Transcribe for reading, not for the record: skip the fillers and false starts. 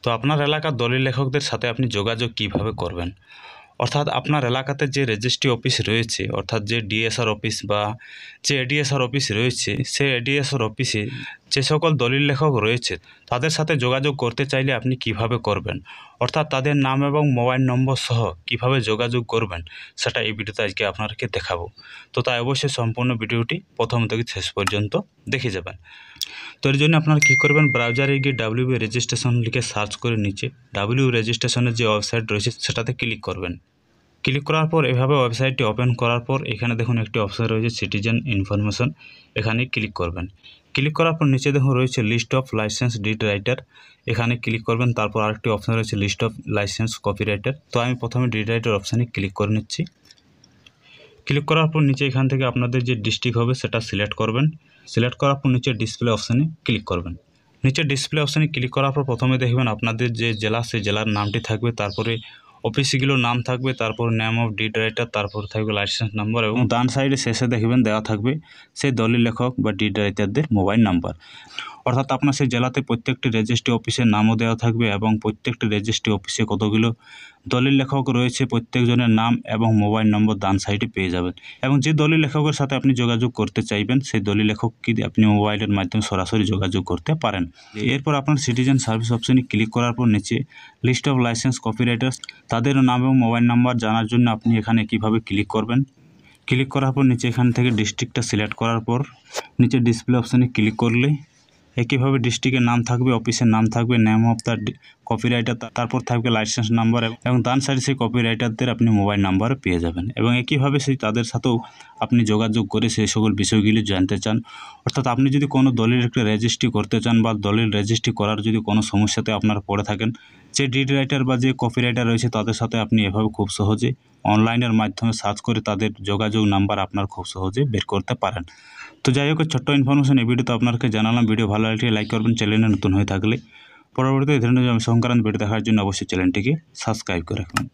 তো আপনার এলাকার দলিল লেখকদের সাথে আপনি যোগাযোগ কিভাবে করবেন, অর্থাৎ আপনার এলাকাতে যে রেজিস্ট্রি অফিস রয়েছে, অর্থাৎ যে ডিএসআর অফিস বা যে এডিএসআর অফিস রয়েছে, সেই এডিএসআর অফিসে যে সকল দলিল লেখক রয়েছে তাদের সাথে যোগাযোগ করতে চাইলে আপনি কিভাবে করবেন, অর্থাৎ তাদের নাম এবং মোবাইল নম্বর সহ কিভাবে যোগাযোগ করবেন সেটা এই ভিডিওতে আজকে আপনাকে দেখাবো। তো তাই অবশ্যই সম্পূর্ণ ভিডিওটি প্রথম থেকে শেষ পর্যন্ত দেখে যাবেন। তো এর জন্য আপনারা কী করবেন, ব্রাউজারে গিয়ে ডাব্লিউ রেজিস্ট্রেশন লিখে সার্চ করে নিচে ডাব্লিউ রেজিস্ট্রেশনের যে ওয়েবসাইট রয়েছে সেটাতে ক্লিক করবেন। ক্লিক করার পর এভাবে ওয়েবসাইটটি ওপেন করার পর এখানে দেখুন একটি অপশন রয়েছে সিটিজেন ইনফরমেশন, এখানে ক্লিক করবেন। ক্লিক করার পর নিচে দেখুন রয়েছে list of license deed writer, এখানে ক্লিক করবেন। তারপর আরেকটি অপশন রয়েছে লিস্ট অফ লাইসেন্স কপিরাইটার। তো আমি প্রথমে ডিড রাইটার অপশানে ক্লিক করে নিচ্ছি। ক্লিক করার পর নিচে এখান থেকে আপনাদের যে ডিস্ট্রিক্ট হবে সেটা সিলেক্ট করবেন। সিলেক্ট করার পর নিচে ডিসপ্লে অপশানে ক্লিক করবেন। নিচে ডিসপ্লে অপশানে ক্লিক করার পর প্রথমে দেখবেন আপনাদের যে জেলা সেই জেলার নামটি থাকবে, তারপরে অফিসগুলোর নাম থাকবে, তারপর নেম অফ ডিড রাইটার, তারপর থাকবে লাইসেন্স নাম্বার এবং ডান সাইডে শেষে দেখবেন দেওয়া থাকবে সেই দলিল লেখক বা ডিড রাইটারদের মোবাইল নাম্বার। অর্থাৎ আপনার সেই জেলাতে প্রত্যেকটি রেজিস্ট্রি অফিসের নামও দেওয়া থাকবে এবং প্রত্যেকটি রেজিস্ট্রি অফিসে কতগুলো দলিল লেখক রয়েছে প্রত্যেকজনের নাম এবং মোবাইল নম্বর ডান সাইডে পেয়ে যাবেন। এবং যে দলিল লেখকের সাথে আপনি যোগাযোগ করতে চাইবেন সেই দলিল লেখককে আপনি মোবাইলের মাধ্যমে সরাসরি যোগাযোগ করতে পারেন। এরপর আপনার সিটিজেন সার্ভিস অপশনে ক্লিক করার পর নিচে লিস্ট অফ লাইসেন্স কপিরাইটার্স তাদের নাম এবং মোবাইল নাম্বার জানার জন্য আপনি এখানে কিভাবে ক্লিক করবেন। ক্লিক করার পর নিচে এখান থেকে ডিস্ট্রিক্টটা সিলেক্ট করার পর নিচে ডিসপ্লে অপশনে ক্লিক করলে একইভাবে ডিস্ট্রিক্টের নাম থাকবে, অফিসের নাম থাকবে, নেম অফ দ্য কপিরাইটার, তারপর থাকবে লাইসেন্স নাম্বার এবং ডান সাইডে সেই কপিরাইটারদের আপনি মোবাইল নাম্বার পেয়ে যাবেন। এবং একইভাবে সেই তাদের সাথেও আপনি যোগাযোগ করে সেই সকল বিষয়গুলি জানতে চান। অর্থাৎ আপনি যদি কোনো দলিল একটা রেজিস্ট্রি করতে চান বা দলিল রেজিস্ট্রি করার যদি কোনো সমস্যাতে আপনারা পড়ে থাকেন, যে ডিড রাইটার বা যে কপিরাইটার রয়েছে তাদের সাথে আপনি এভাবে খুব সহজে অনলাইনের মাধ্যমে সার্চ করে তাদের যোগাযোগ নাম্বার আপনার খুব সহজে বের করতে পারেন। তো যাই হোক, ছোট্ট ইনফরমেশন এই ভিডিওতে আপনাকে জানালাম। ভিডিও ভালো লাগলে লাইক করবেন, চ্যানেলে নতুন হয়ে থাকলে পরবর্তীতে এই ধরনের সংক্রান্ত ভিডিও দেখার জন্য অবশ্যই চ্যানেলটিকে সাবস্ক্রাইব করে রাখবেন।